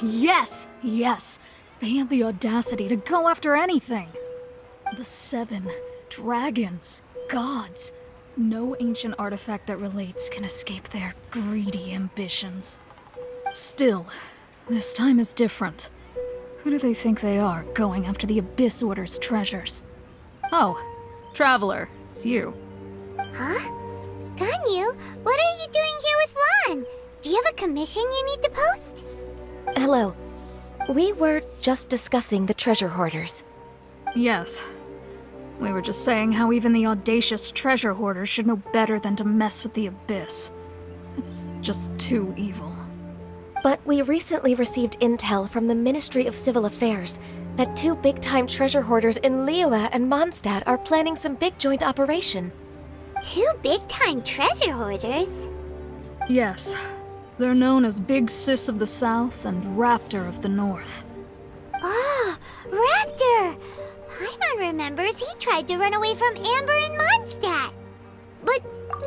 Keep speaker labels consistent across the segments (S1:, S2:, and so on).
S1: Yes! Yes! They have the audacity to go after anything! The 7 dragons, gods. No ancient artifact that relates can escape their greedy ambitions. Still, this time is different. Who do they think they are, going after the Abyss Order's treasures? Oh, Traveler, it's you.
S2: Huh? Ganyu, what are you doing here with Lan? Do you have a commission you need to post?
S3: Hello. We were just discussing the treasure hoarders.
S1: Yes. We were just saying how even the audacious treasure hoarders should know better than to mess with the Abyss. It's just too evil.
S3: But we recently received intel from the Ministry of Civil Affairs that 2 big-time treasure hoarders in Liyue and Mondstadt are planning some big joint operation.
S2: 2 big-time treasure hoarders?
S1: Yes. They're known as Big Sis of the South and Raptor of the North.
S2: Oh, Raptor! Paimon remembers he tried to run away from Amber in Mondstadt. But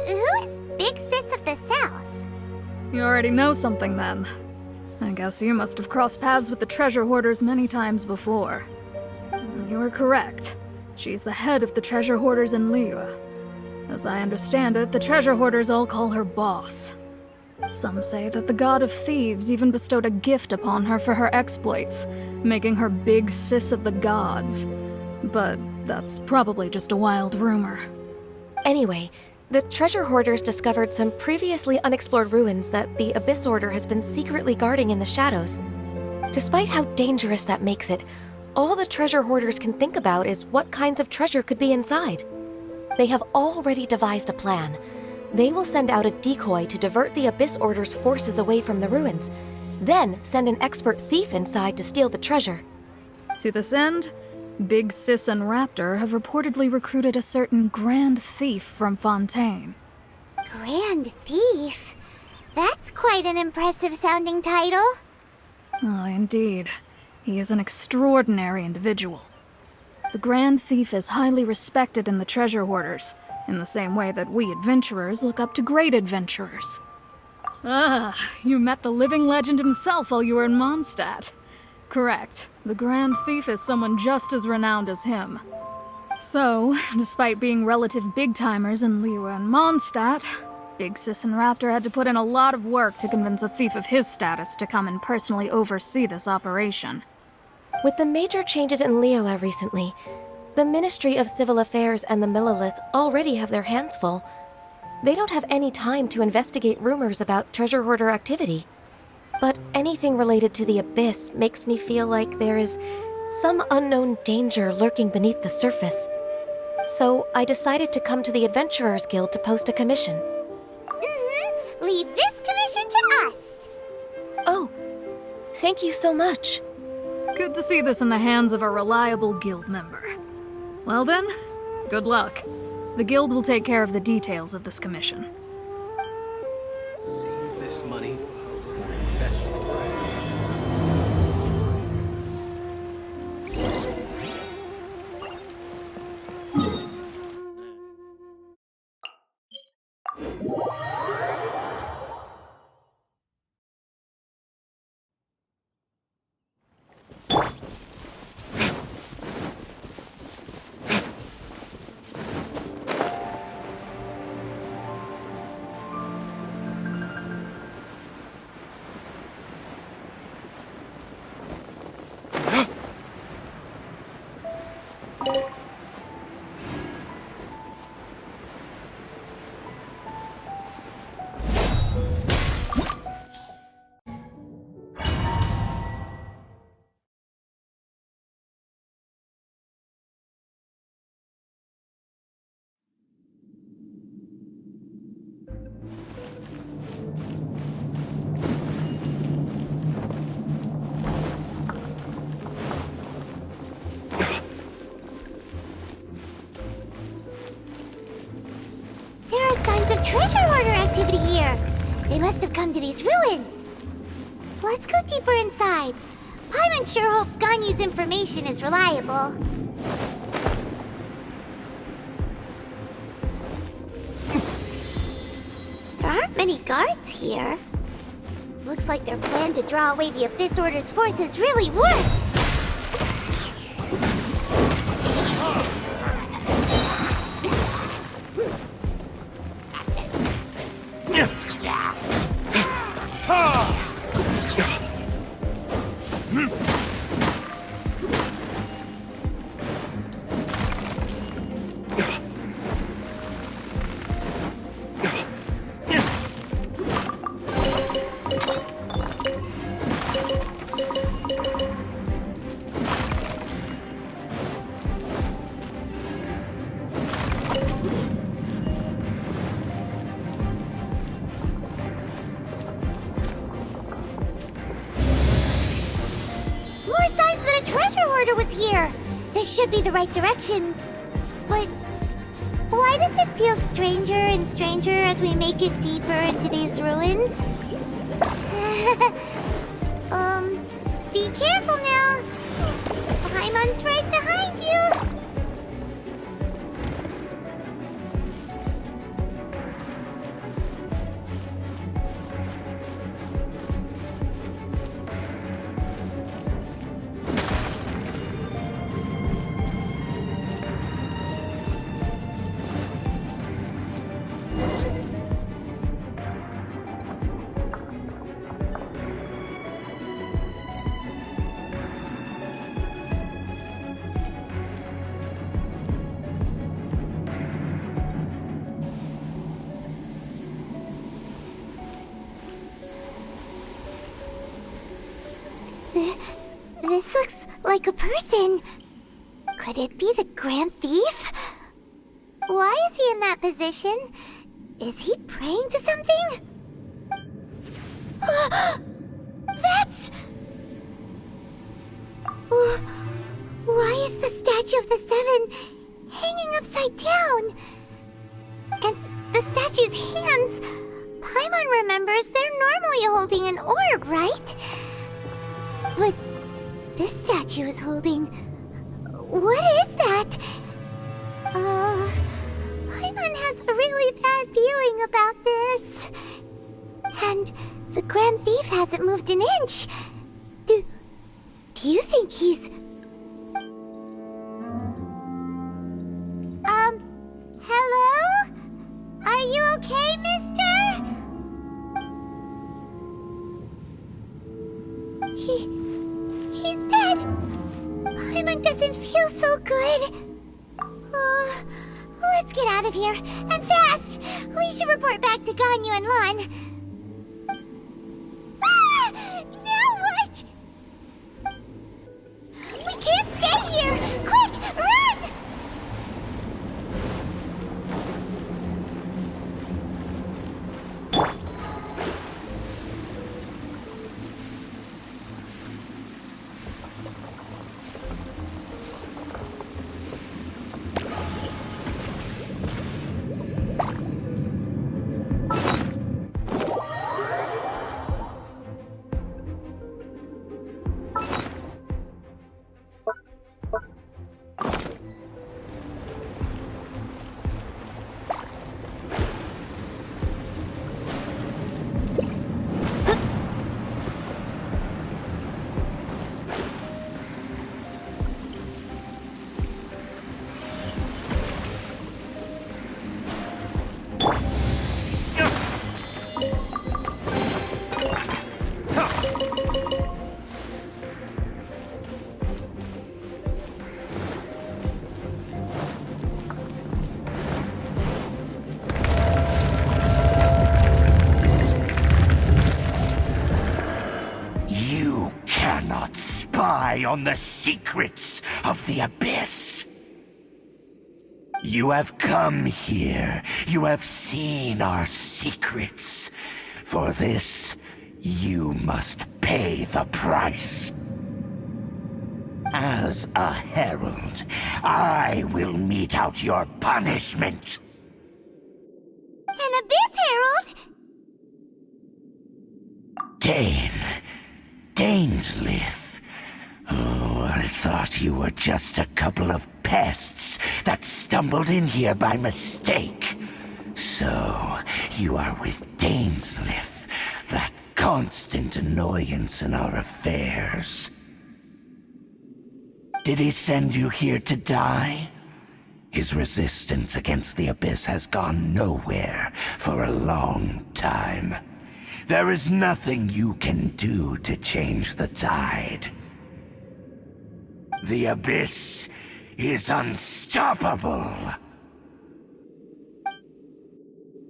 S2: who is Big Sis of the South?
S1: You already know something then. I guess you must have crossed paths with the treasure hoarders many times before. You are correct. She's the head of the treasure hoarders in Liyue. As I understand it, the treasure hoarders all call her boss. Some say that the god of thieves even bestowed a gift upon her for her exploits, making her Big Sis of the gods. But that's probably just a wild rumor.
S3: Anyway, the treasure hoarders discovered some previously unexplored ruins that the Abyss Order has been secretly guarding in the shadows. Despite how dangerous that makes it, all the treasure hoarders can think about is what kinds of treasure could be inside. They have already devised a plan. They will send out a decoy to divert the Abyss Order's forces away from the ruins, then send an expert thief inside to steal the treasure.
S1: To this end, Big Sis and Raptor have reportedly recruited a certain Grand Thief from Fontaine.
S2: Grand Thief? That's quite an impressive sounding title.
S1: Oh, indeed. He is an extraordinary individual. The Grand Thief is highly respected in the treasure hoarders, in the same way that we adventurers look up to great adventurers. Ah, you met the living legend himself while you were in Mondstadt. Correct. The Grand Thief is someone just as renowned as him. So, despite being relative big-timers in Liyue and Mondstadt, Big Sis and Raptor had to put in a lot of work to convince a thief of his status to come and personally oversee this operation.
S3: With the major changes in Liyue recently, the Ministry of Civil Affairs and the Millelith already have their hands full. They don't have any time to investigate rumors about treasure hoarder activity. But anything related to the Abyss makes me feel like there is some unknown danger lurking beneath the surface. So I decided to come to the Adventurers Guild to post a commission.
S2: Leave this commission to us.
S3: Oh, thank you so much.
S1: Good to see this in the hands of a reliable guild member. Well then, good luck. The guild will take care of the details of this commission.
S4: Save this money or invest it.
S2: There are signs of treasure hoarder activity here. They must have come to these ruins. Let's go deeper inside. Paimon sure hopes Ganyu's information is reliable. There aren't many guards here. Looks like their plan to draw away the Abyss Order's forces really worked! This should be the right direction. But why does it feel stranger and stranger as we make it deeper into these ruins? Be careful now. Paimon's right behind you. This looks like a person. Could it be the Grand Thief? Why is he in that position? Is he praying to something? That's... Why is the statue of the Seven hanging upside down? And the statue's hands... Paimon remembers they're normally holding an orb, right? But this statue is holding... What is that? Paimon has a really bad feeling about this. And the Grand Thief hasn't moved an inch. Do you think he's... Hello? Are you okay, mister? He's dead. Paimon doesn't feel so good. Let's get out of here, and fast! We should report back to Ganyu and Lan. Ah! Now what? We can't stay here! Quick, run!
S5: On the secrets of the Abyss. You have come here. You have seen our secrets. For this, you must pay the price. As a herald, I will mete out your punishment.
S2: An Abyss Herald?
S5: Dainsleif. Oh, I thought you were just a couple of pests that stumbled in here by mistake. So, you are with Dainsleif, that constant annoyance in our affairs. Did he send you here to die? His resistance against the Abyss has gone nowhere for a long time. There is nothing you can do to change the tide. The Abyss is unstoppable.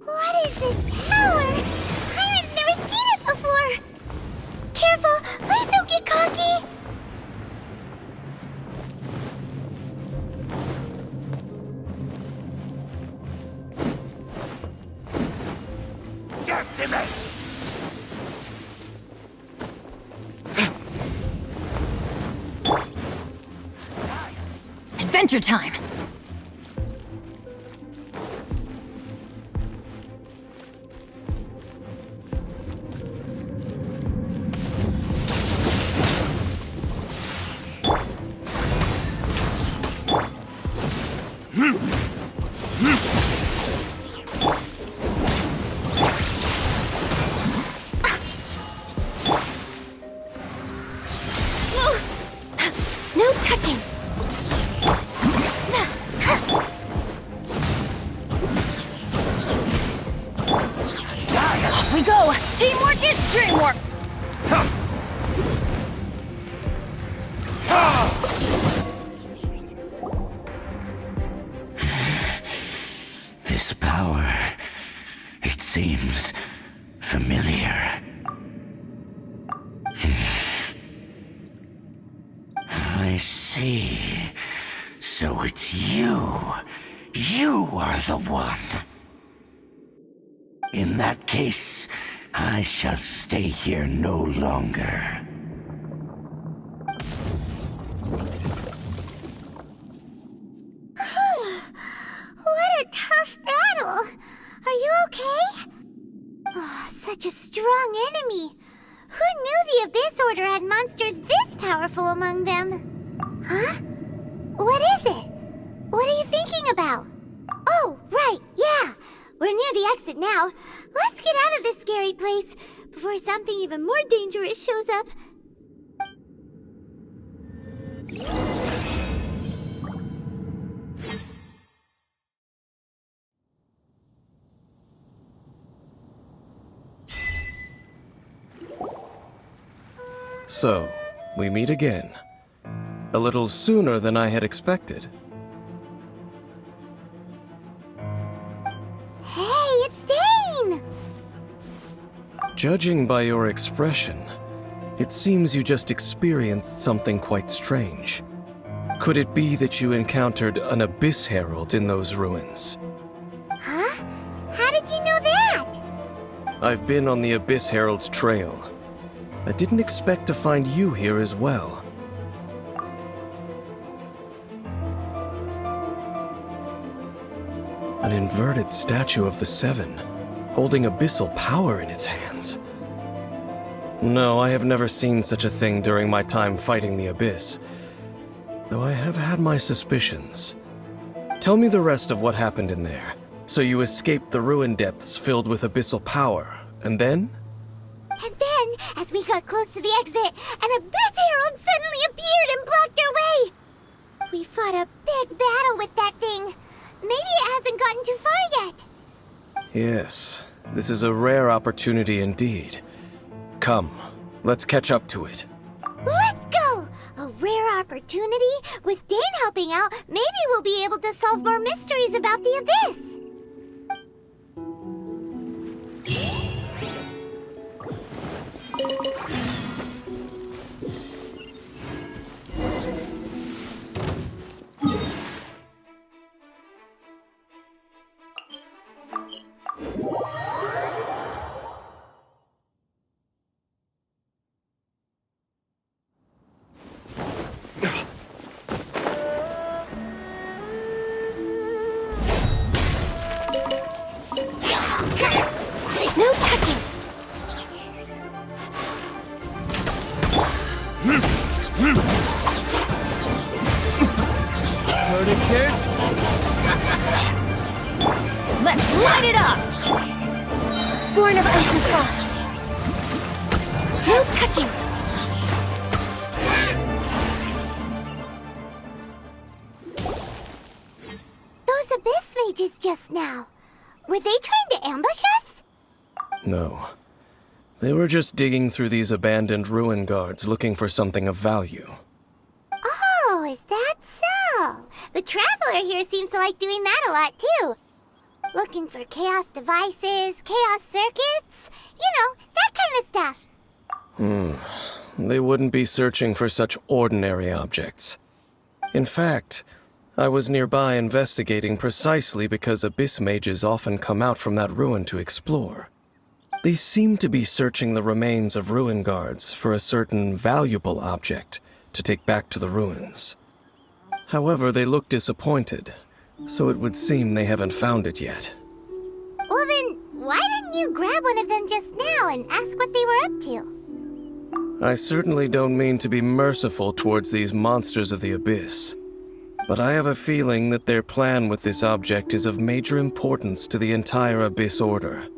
S2: What is this power? Pirate's never seen it before! Careful! Please don't get cocky!
S5: Decimate!
S1: Adventure time!
S3: No touching!
S1: Off we go! Teamwork is dreamwork!
S5: This power, it seems familiar. I see. So it's you. You are the one. In that case, I shall stay here no longer.
S2: What a tough battle! Are you okay? Oh, such a strong enemy! Who knew the Abyss Order had monsters this powerful among them? Huh? What is it? What are you thinking about? Oh, right, yeah! We're near the exit now. Let's get out of this scary place before something even more dangerous shows up.
S4: So, we meet again. A little sooner than I had expected.
S2: Hey, it's Dane!
S4: Judging by your expression, it seems you just experienced something quite strange. Could it be that you encountered an Abyss Herald in those ruins?
S2: Huh? How did you know that?
S4: I've been on the Abyss Herald's trail. I didn't expect to find you here as well. An inverted statue of the Seven, holding abyssal power in its hands. No, I have never seen such a thing during my time fighting the Abyss, though I have had my suspicions. Tell me the rest of what happened in there. So you escaped the ruin depths filled with abyssal power, and then?
S2: And then, as we got close to the exit, an Abyss Herald suddenly appeared and blocked our way! We fought a big battle with that thing. Maybe it hasn't gotten too far yet.
S4: Yes, this is a rare opportunity indeed. Come, let's catch up to it.
S2: Let's go! A rare opportunity? With Dane helping out, maybe we'll be able to solve more mysteries about the Abyss!
S3: No touching!
S4: Predators?
S1: Let's light it up!
S3: Born of ice and frost. No touching!
S2: Those Abyss mages just now. Were they trying to ambush us?
S4: No. They were just digging through these abandoned ruin guards looking for something of value.
S2: Oh, is that so? The Traveler here seems to like doing that a lot, too. Looking for chaos devices, chaos circuits, you know, that kind of stuff.
S4: They wouldn't be searching for such ordinary objects. In fact, I was nearby investigating precisely because Abyss mages often come out from that ruin to explore. They seemed to be searching the remains of ruin guards for a certain valuable object to take back to the ruins. However, they look disappointed, so it would seem they haven't found it yet.
S2: Well then, why didn't you grab one of them just now and ask what they were up to?
S4: I certainly don't mean to be merciful towards these monsters of the Abyss, but I have a feeling that their plan with this object is of major importance to the entire Abyss Order.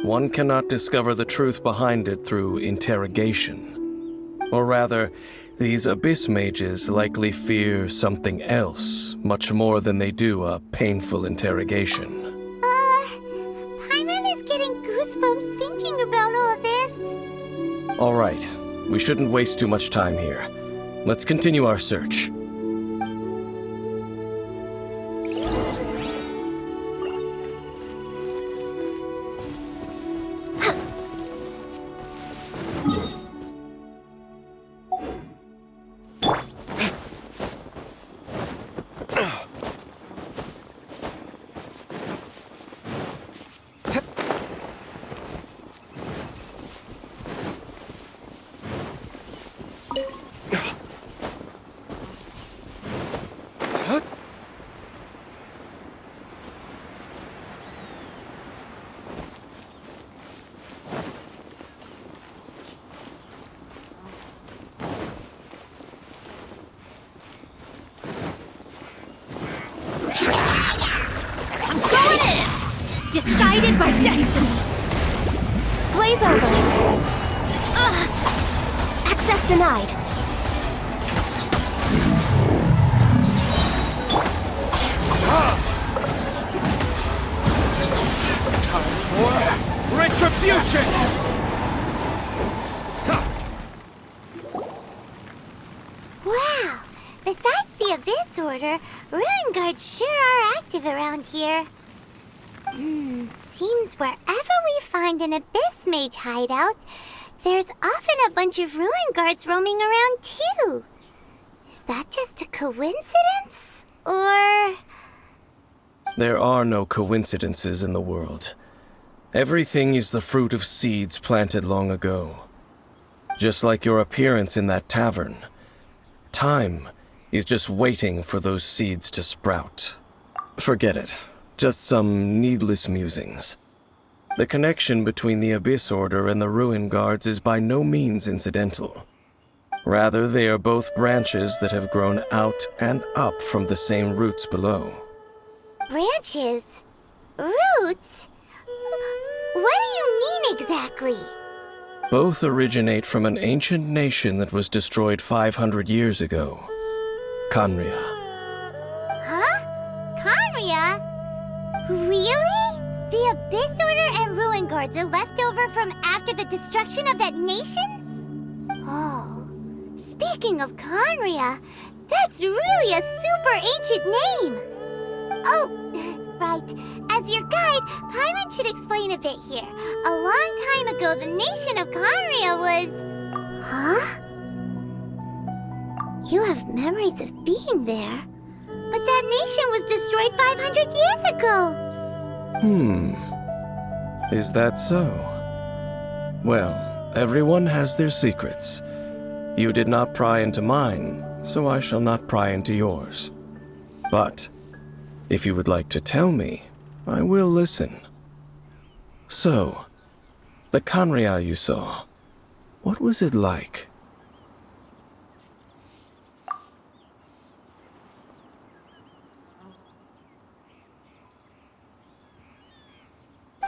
S4: One cannot discover the truth behind it through interrogation. Or rather, these Abyss mages likely fear something else much more than they do a painful interrogation.
S2: Paimon is getting goosebumps thinking about all this.
S4: All right, we shouldn't waste too much time here. Let's continue our search.
S1: Decided by destiny.
S3: Blaze over! Ugh! Access denied.
S6: Time for retribution!
S2: Wow! Besides the Abyss Order, Ruin Guards sure are active around here. Seems wherever we find an Abyss Mage hideout, there's often a bunch of Ruin Guards roaming around too. Is that just a coincidence? Or...
S4: There are no coincidences in the world. Everything is the fruit of seeds planted long ago. Just like your appearance in that tavern. Time is just waiting for those seeds to sprout. Forget it. Just some needless musings. The connection between the Abyss Order and the Ruin Guards is by no means incidental. Rather, they are both branches that have grown out and up from the same roots below.
S2: branches? Roots? What do you mean exactly?
S4: Both originate from an ancient nation that was destroyed 500 years ago. Khaenri'ah.
S2: Huh? Khaenri'ah? Really? The Abyss Order and Ruin Guards are left over from after the destruction of that nation? Oh, speaking of Khaenri'ah, that's really a super ancient name. Oh, right. As your guide, Paimon should explain a bit here. A long time ago, the nation of Khaenri'ah was... Huh? You have memories of being there. But that nation was destroyed 500 years ago.
S4: Is that so? Well, everyone has their secrets. You did not pry into mine, so I shall not pry into yours. But, if you would like to tell me, I will listen. So, the Khaenri'ah you saw, what was it like?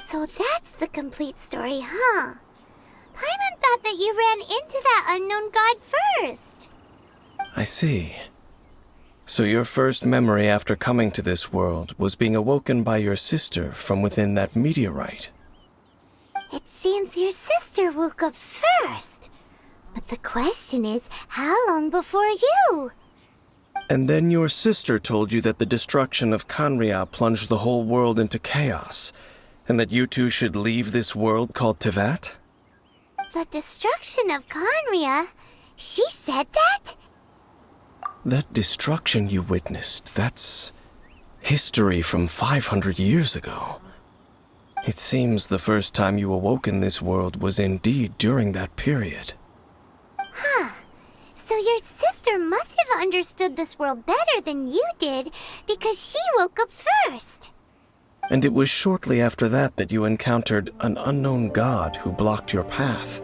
S2: So that's the complete story, huh? Paimon thought that you ran into that unknown god first.
S4: I see. So your first memory after coming to this world was being awoken by your sister from within that meteorite.
S2: It seems your sister woke up first. But the question is, how long before you?
S4: And then your sister told you that the destruction of Kanria plunged the whole world into chaos, and that you two should leave this world called Tevat?
S2: The destruction of Conria? She said that?
S4: That destruction you witnessed, that's history from 500 years ago. It seems the first time you awoke in this world was indeed during that period.
S2: Huh. So your sister must have understood this world better than you did, because she woke up first.
S4: And it was shortly after that that you encountered an unknown god who blocked your path,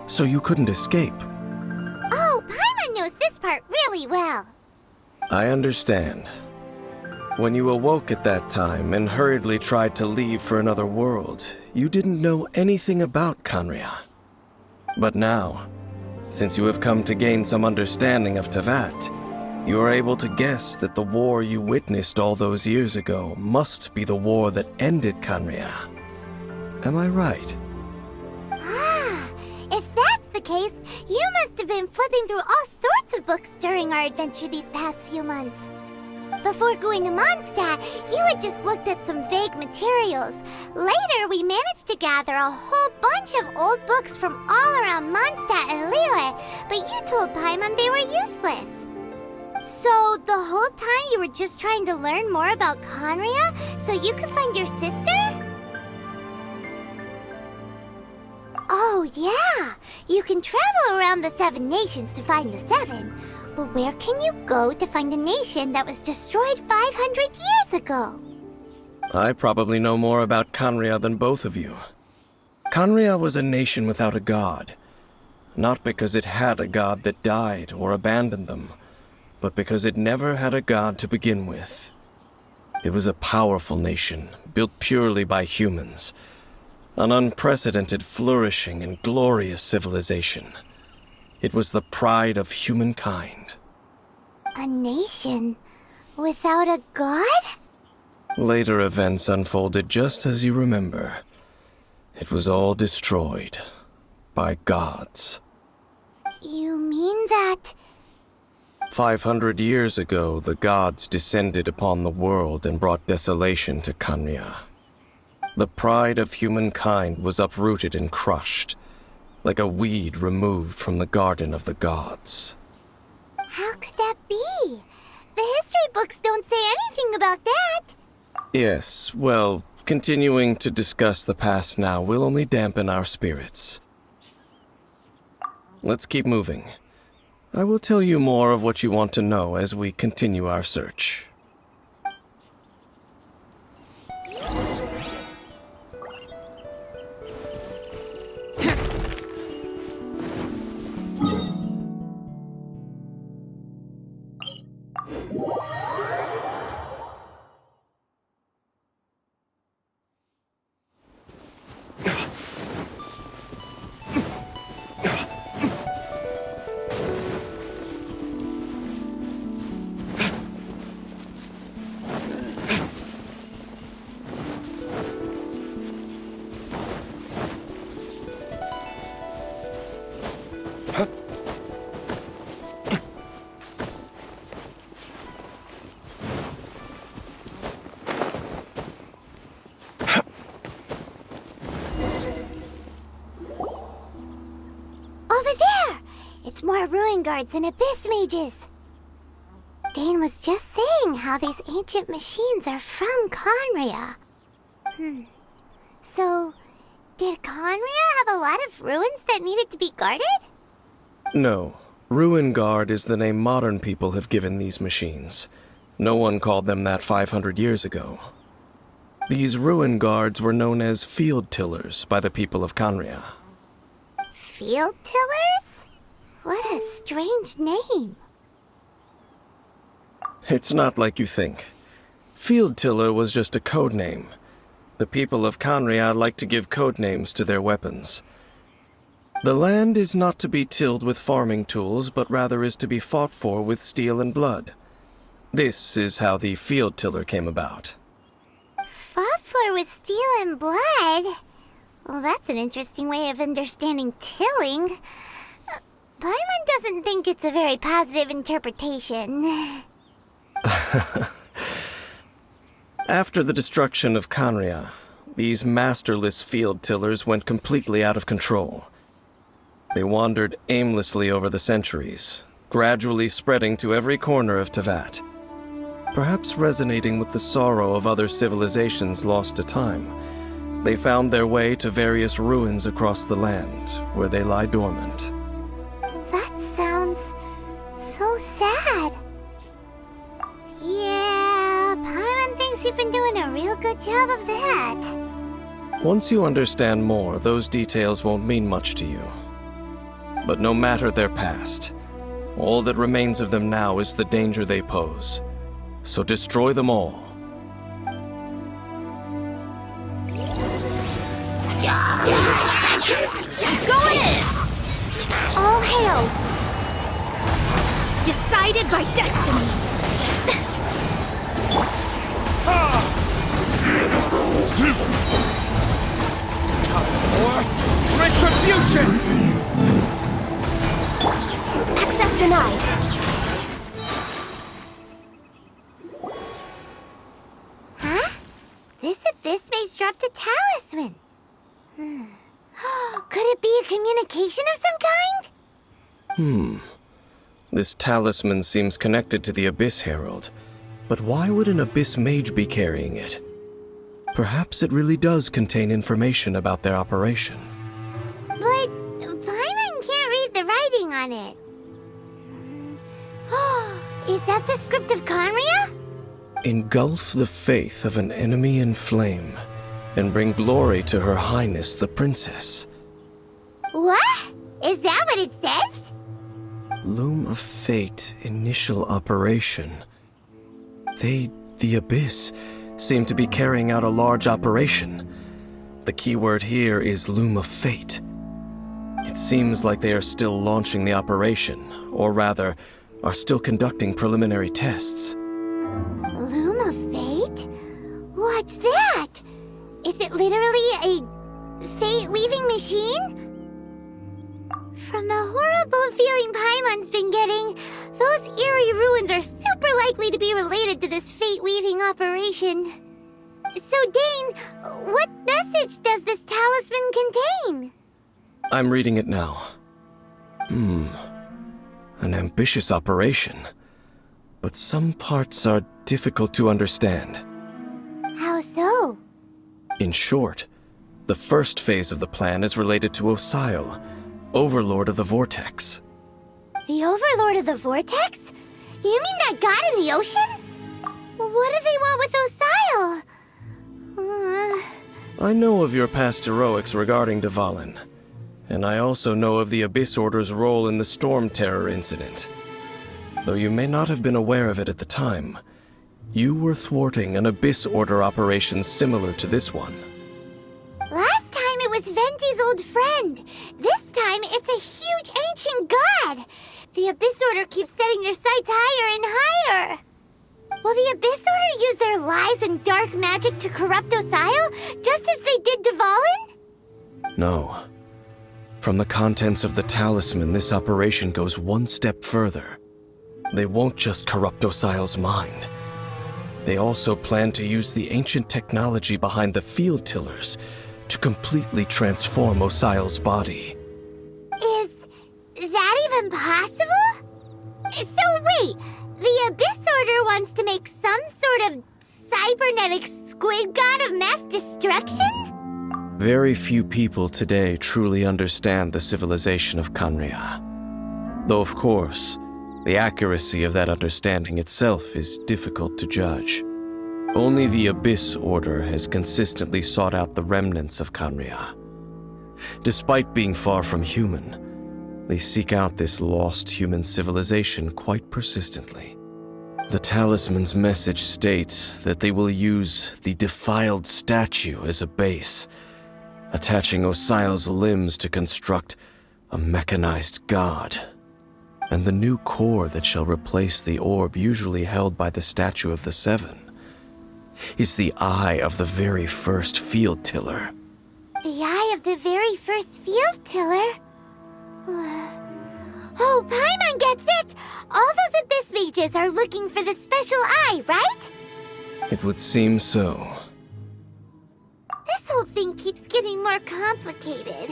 S4: so you couldn't escape.
S2: Oh, Paimon knows this part really well.
S4: I understand. When you awoke at that time and hurriedly tried to leave for another world, you didn't know anything about Kanria. But now, since you have come to gain some understanding of Tevat, you are able to guess that the war you witnessed all those years ago must be the war that ended Kanria. Am I right?
S2: Ah, if that's the case, you must have been flipping through all sorts of books during our adventure these past few months. Before going to Mondstadt, you had just looked at some vague materials. Later, we managed to gather a whole bunch of old books from all around Mondstadt and Liyue, but you told Paimon they were useless. So, the whole time you were just trying to learn more about Conria so you could find your sister? Oh, yeah! You can travel around the 7 nations to find the 7. But where can you go to find a nation that was destroyed 500 years ago?
S4: I probably know more about Kanria than both of you. Kanria was a nation without a god. Not because it had a god that died or abandoned them, but because it never had a god to begin with. It was a powerful nation, built purely by humans. An unprecedented, flourishing, and glorious civilization. It was the pride of humankind.
S2: A nation without a god?
S4: Later events unfolded just as you remember. It was all destroyed by gods.
S2: You mean that...
S4: 500 years ago, the gods descended upon the world and brought desolation to Kanria. The pride of humankind was uprooted and crushed, like a weed removed from the garden of the gods.
S2: How could that be? The history books don't say anything about that.
S4: Yes, well, continuing to discuss the past now will only dampen our spirits. Let's keep moving. I will tell you more of what you want to know as we continue our search.
S2: More ruin guards and abyss mages. Dane was just saying how these ancient machines are from Conria. So, did Conria have a lot of ruins that needed to be guarded?
S4: No. Ruin Guard is the name modern people have given these machines. No one called them that 500 years ago. These ruin guards were known as field tillers by the people of Conria.
S2: Field tillers? What a strange name.
S4: It's not like you think. Field Tiller was just a code name. The people of Kanria like to give code names to their weapons. The land is not to be tilled with farming tools, but rather is to be fought for with steel and blood. This is how the field tiller came about.
S2: Fought for with steel and blood? Well, that's an interesting way of understanding tilling. Paimon doesn't think it's a very positive interpretation.
S4: After the destruction of Canria, these masterless field tillers went completely out of control. They wandered aimlessly over the centuries, gradually spreading to every corner of Teyvat. Perhaps resonating with the sorrow of other civilizations lost to time, they found their way to various ruins across the land, where they lie dormant.
S2: That sounds so sad. Yeah, Paimon thinks you've been doing a real good job of that.
S4: Once you understand more, those details won't mean much to you. But no matter their past, all that remains of them now is the danger they pose. So destroy them all.
S7: Go in! All hail! Decided by destiny!
S6: Time for retribution!
S7: Access denied!
S2: Huh? This abyss maze dropped a talisman. Could it be a communication of some kind?
S4: This talisman seems connected to the Abyss Herald. But why would an Abyss Mage be carrying it? Perhaps it really does contain information about their operation.
S2: But Paimon can't read the writing on it. Is that the script of Canria?
S4: Engulf the faith of an enemy in flame, and bring glory to Her Highness the Princess.
S2: What? Is that what it says?
S4: Loom of Fate, initial operation. They, the Abyss, seem to be carrying out a large operation. The keyword here is Loom of Fate. It seems like they are still launching the operation, or rather, are still conducting preliminary tests.
S2: Loom of Fate? What's that? Is it literally a fate-leaving machine? From the horrible feeling Paimon's been getting, those eerie ruins are super likely to be related to this fate-leaving operation. So, Dane, what message does this talisman contain?
S4: I'm reading it now. An ambitious operation. But some parts are difficult to understand.
S2: How so?
S4: In short, the first phase of the plan is related to Osile, Overlord of the Vortex.
S2: The Overlord of the Vortex? You mean that god in the ocean? What do they want with Osile?
S4: I know of your past heroics regarding Dvalin, and I also know of the Abyss Order's role in the Storm Terror incident. Though you may not have been aware of it at the time, you were thwarting an Abyss Order operation similar to this one.
S2: Last time it was Venti's old friend. This time it's a huge ancient god. The Abyss Order keeps setting their sights higher and higher. Will the Abyss Order use their lies and dark magic to corrupt Osile, just as they did Dvalin?
S4: No. From the contents of the talisman, this operation goes one step further. They won't just corrupt Osile's mind. They also plan to use the ancient technology behind the field tillers to completely transform Osile's body.
S2: Is that even possible? So wait, the Abyss Order wants to make some sort of cybernetic squid god of mass destruction?
S4: Very few people today truly understand the civilization of Canria. Though of course, the accuracy of that understanding itself is difficult to judge. Only the Abyss Order has consistently sought out the remnants of Canria. Despite being far from human, they seek out this lost human civilization quite persistently. The talisman's message states that they will use the defiled statue as a base, attaching Osile's limbs to construct A mechanized god. And the new core that shall replace the orb usually held by the statue of the Seven is the eye of the very first field tiller.
S2: The eye of the very first field tiller? Oh, Paimon gets it! All those Abyss mages are looking for the special eye, right?
S4: It would seem so.
S2: This whole thing keeps getting more complicated.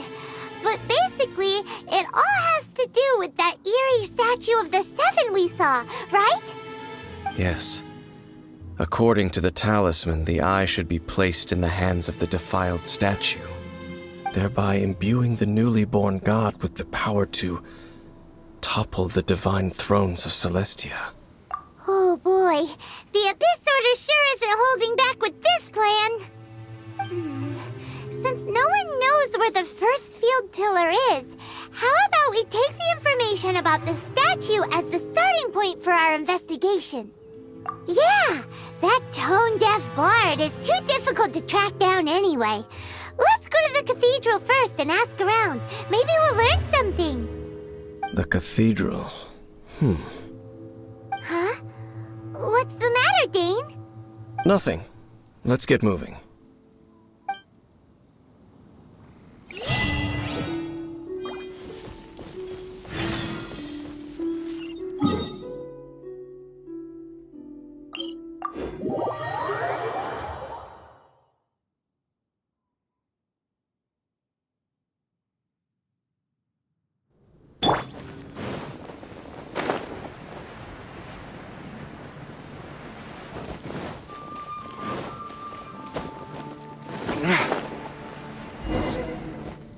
S2: But basically, it all has to do with that eerie statue of the Seven we saw, right?
S4: Yes. According to the talisman, the eye should be placed in the hands of the defiled statue, thereby imbuing the newly born god with the power to topple the divine thrones of Celestia.
S2: Oh boy, the Abyss Order sure isn't holding back with this plan. Since no one knows where the first field tiller is, how about we take the information about the statue as the starting point for our investigation? Yeah, that tone-deaf bard is too difficult to track down anyway. Let's go to the cathedral first and ask around. Maybe we'll learn something.
S4: The cathedral.
S2: Huh? What's the matter, Dane?
S4: Nothing. Let's get moving.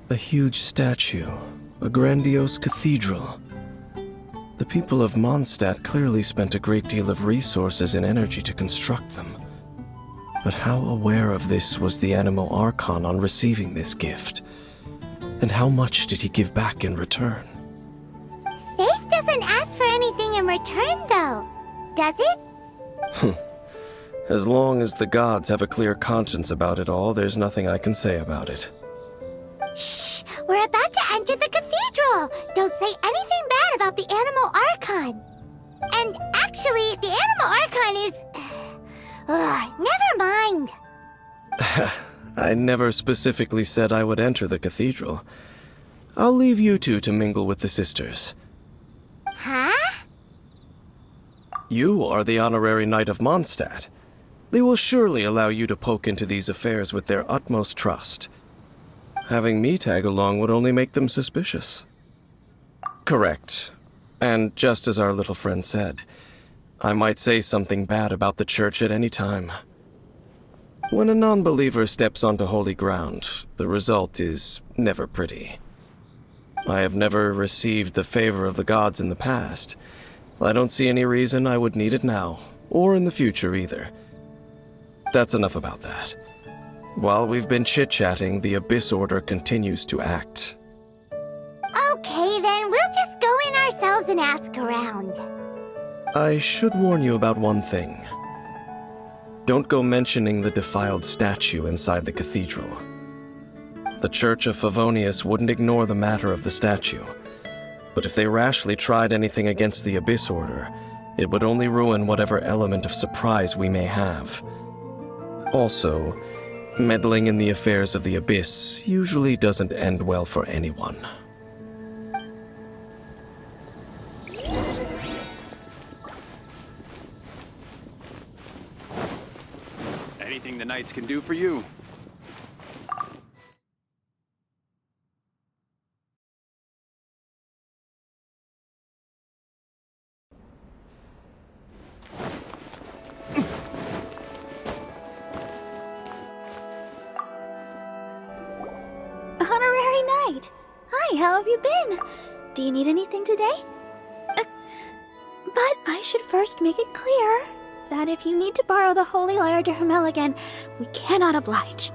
S4: A huge statue, a grandiose cathedral. The people of Mondstadt clearly spent a great deal of resources and energy to construct them. But how aware of this was the Animo Archon on receiving this gift? And how much did he give back in return?
S2: Faith doesn't ask for anything in return, though, does it?
S4: As long as the gods have a clear conscience about it all, there's nothing I can say about it.
S2: Shh! We're about to enter the cathedral! Don't say anything bad about the Animo Archon! And actually, the Animo Archon is... never mind!
S4: I never specifically said I would enter the cathedral. I'll leave you two to mingle with the sisters.
S2: Huh?
S4: You are the honorary knight of Mondstadt. They will surely allow you to poke into these affairs with their utmost trust. Having me tag along would only make them suspicious. Correct. And just as our little friend said, I might say something bad about the church at any time. When a non-believer steps onto holy ground, the result is never pretty. I have never received the favor of the gods in the past. I don't see any reason I would need it now, or in the future either. That's enough about that. While we've been chit-chatting, the Abyss Order continues to act.
S2: Okay, then we'll just go in ourselves and ask around.
S4: I should warn you about one thing. Don't go mentioning the defiled statue inside the cathedral. The Church of Favonius wouldn't ignore the matter of the statue, but if they rashly tried anything against the Abyss Order, it would only ruin whatever element of surprise we may have. Also, meddling in the affairs of the Abyss usually doesn't end well for anyone.
S6: Anything the Knights can do for you.
S7: Honorary Knight! Hi, how have you been? Do you need anything today? But I should first make it clear that if you need to borrow the Holy Lyre to Hermel again, we cannot oblige.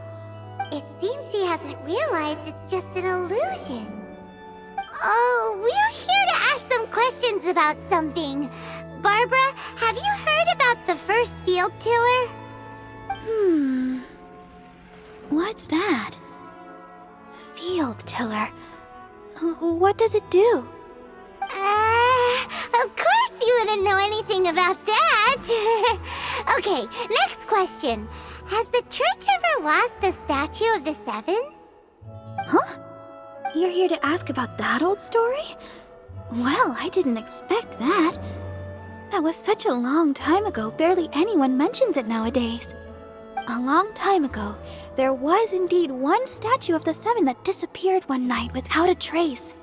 S2: It seems she hasn't realized it's just an illusion. Oh, we're here to ask some questions about something. Barbara, have you heard about the first field tiller?
S7: What's that? Field tiller. What does it do?
S2: Of course you wouldn't know anything about that. Okay, next question. Has the church ever lost a statue of the Seven?
S7: Huh? You're here to ask about that old story? Well, I didn't expect that. That was such a long time ago, barely anyone mentions it nowadays. A long time ago, there was indeed one statue of the Seven that disappeared one night without a trace.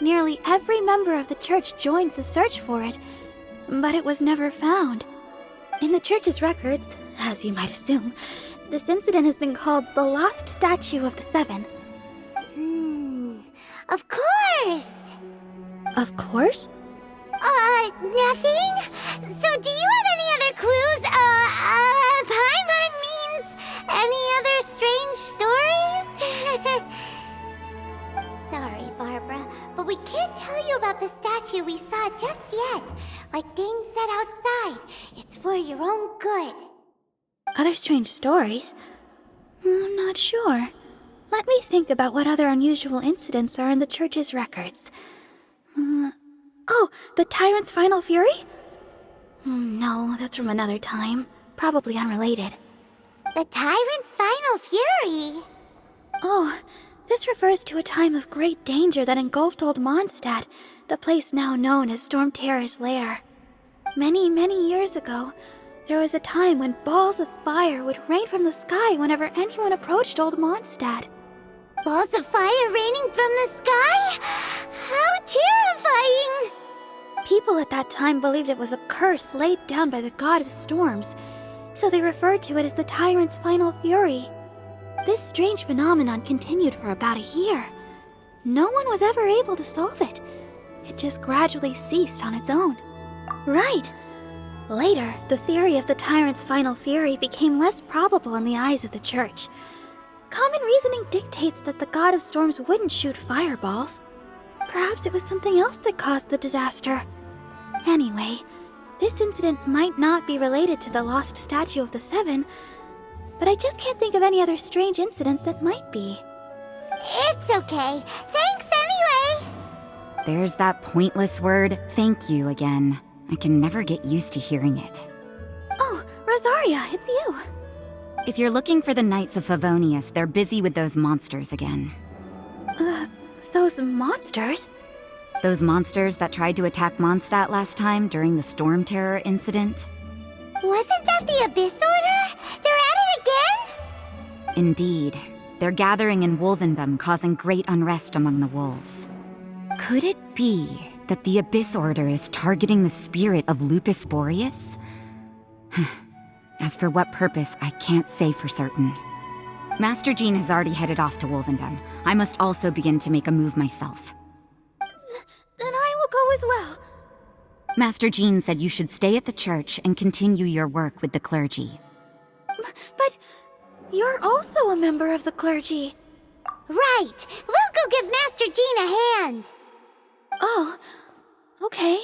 S7: Nearly every member of the church joined the search for it, but it was never found. In the church's records, as you might assume, this incident has been called the Lost Statue of the Seven.
S2: Of course!
S7: Of course?
S2: Nothing? So do you have any other clues? Paimon means any other strange stories? Sorry, Barbara, but we can't tell you about the statue we saw just yet. Like Dane said outside, it's for your own good.
S7: Other strange stories? I'm not sure. Let me think about what other unusual incidents are in the church's records. Oh, the Tyrant's Final Fury? No, that's from another time. Probably unrelated.
S2: The Tyrant's Final Fury?
S7: Oh, this refers to a time of great danger that engulfed Old Mondstadt, the place now known as Storm Terror's lair. Many, many years ago, there was a time when balls of fire would rain from the sky whenever anyone approached Old Mondstadt.
S2: Balls of fire raining from the sky? How terrifying!
S7: People at that time believed it was a curse laid down by the god of storms, so they referred to it as the Tyrant's Final Fury. This strange phenomenon continued for about a year. No one was ever able to solve it. It just gradually ceased on its own. Right! Later, the theory of the Tyrant's Final Fury became less probable in the eyes of the church. Common reasoning dictates that the god of storms wouldn't shoot fireballs. Perhaps it was something else that caused the disaster. Anyway, this incident might not be related to the lost statue of the Seven, but I just can't think of any other strange incidents that might be.
S2: It's okay. Thanks anyway!
S8: There's that pointless word, thank you, again. I can never get used to hearing it.
S7: Oh, Rosaria, it's you.
S8: If you're looking for the Knights of Favonius, they're busy with those monsters again.
S7: Those monsters?
S8: Those monsters that tried to attack Mondstadt last time during the Storm Terror incident?
S2: Wasn't that the Abyss Order? They're at it again?
S8: Indeed. They're gathering in Wolvendom, causing great unrest among the wolves. Could it be that the Abyss Order is targeting the spirit of Lupus Boreas? As for what purpose, I can't say for certain. Master Jean has already headed off to Wolvendom. I must also begin to make a move myself.
S7: Then I will go as well.
S8: Master Jean said you should stay at the church and continue your work with the clergy.
S7: But you're also a member of the clergy.
S2: Right! We'll go give Master Jean a hand!
S7: Oh, okay.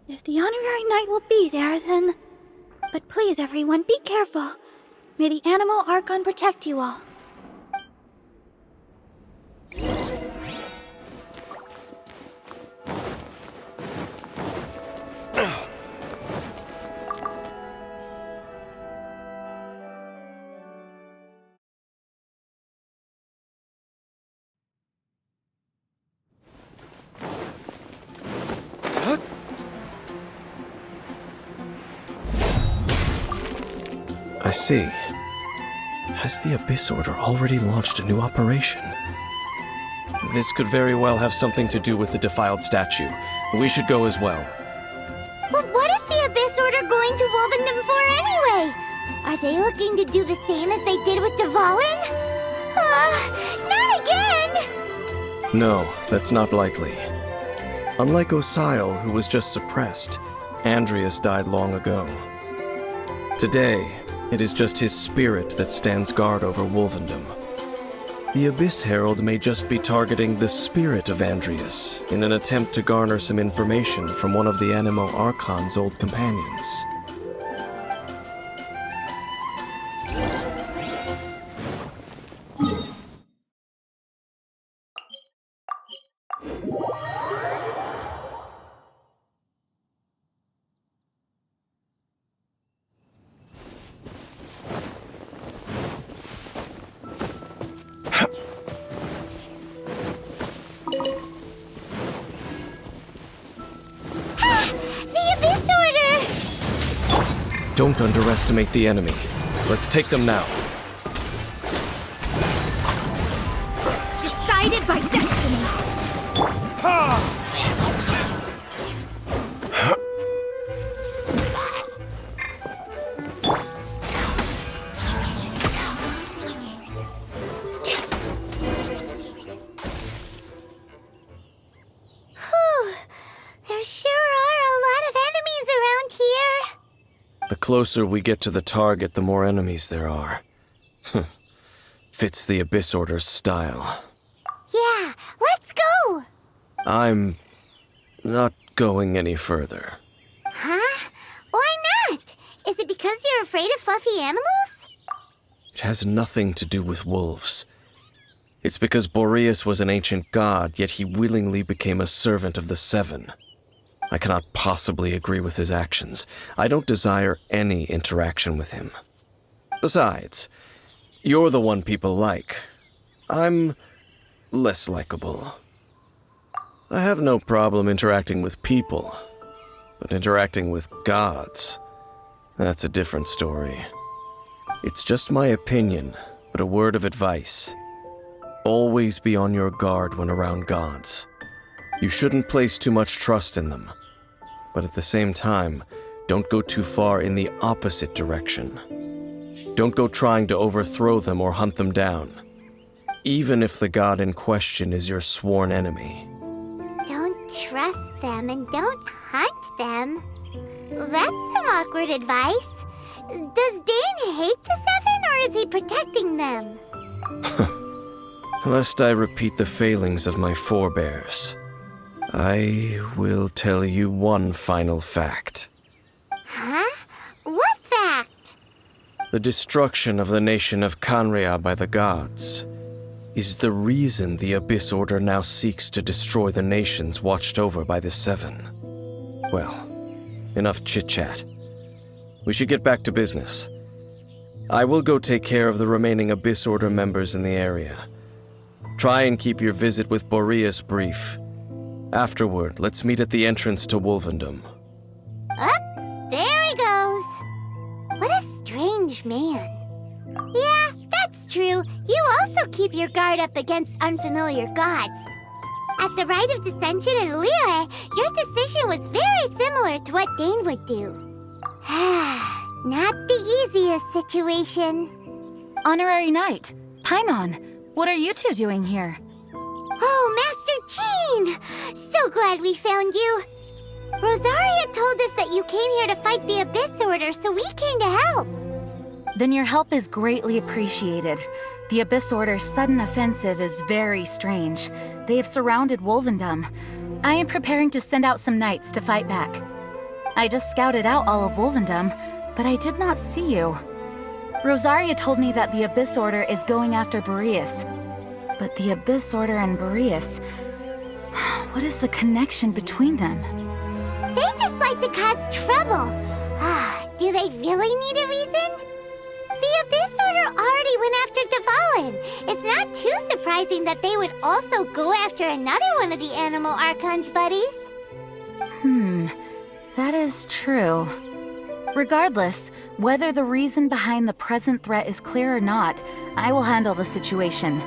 S7: If the honorary knight will be there, then... But please, everyone, be careful. May the Animal Archon protect you all.
S4: I see. Has the Abyss Order already launched a new operation? This could very well have something to do with the defiled statue. We should go as well.
S2: But what is the Abyss Order going to Wolvendom for anyway? Are they looking to do the same as they did with Dvalin? Not again!
S4: No, that's not likely. Unlike Osial, who was just suppressed, Andreas died long ago. Today, it is just his spirit that stands guard over Wolvendom. The Abyss Herald may just be targeting the spirit of Andreas in an attempt to garner some information from one of the Animo Archon's old companions. Don't underestimate the enemy. Let's take them now.
S1: Decided by destiny.
S2: There sure are a lot of enemies around here.
S4: The closer we get to the target, the more enemies there are. Fits the Abyss Order's style.
S2: Yeah, let's go!
S4: I'm not going any further.
S2: Huh? Why not? Is it because you're afraid of fluffy animals?
S4: It has nothing to do with wolves. It's because Boreas was an ancient god, yet he willingly became a servant of the Seven. I cannot possibly agree with his actions. I don't desire any interaction with him. Besides, you're the one people like. I'm less likable. I have no problem interacting with people, but interacting with gods, that's a different story. It's just my opinion, but a word of advice. Always be on your guard when around gods. You shouldn't place too much trust in them, but at the same time, don't go too far in the opposite direction. Don't go trying to overthrow them or hunt them down, even if the god in question is your sworn enemy.
S2: Don't trust them and don't hunt them. That's some awkward advice. Does Dane hate the Seven, or is he protecting them?
S4: Lest I repeat the failings of my forebears, I will tell you one final fact.
S2: Huh? What fact?
S4: The destruction of the nation of Canria by the gods is the reason the Abyss Order now seeks to destroy the nations watched over by the Seven. Well, enough chit-chat. We should get back to business. I will go take care of the remaining Abyss Order members in the area. Try and keep your visit with Boreas brief. Afterward, let's meet at the entrance to Wolvendom.
S2: There he goes. What a strange man. Yeah, that's true. You also keep your guard up against unfamiliar gods. At the Rite of Dissension in Liyue, your decision was very similar to what Dane would do. Not the easiest situation.
S9: Honorary Knight, Paimon, what are you two doing here?
S2: Oh, Master Jean! So glad we found you. Rosaria told us that you came here to fight the Abyss Order, so we came to help.
S9: Then your help is greatly appreciated. The Abyss Order's sudden offensive is very strange. They have surrounded Wolvendom. I am preparing to send out some knights to fight back. I just scouted out all of Wolvendom, but I did not see you. Rosaria told me that the Abyss Order is going after Boreas. But the Abyss Order and Boreas... what is the connection between them?
S2: They just like to cause trouble. Do they really need a reason? The Abyss Order already went after Dvalin. It's not too surprising that they would also go after another one of the Animal Archon's buddies.
S9: That is true. Regardless, whether the reason behind the present threat is clear or not, I will handle the situation.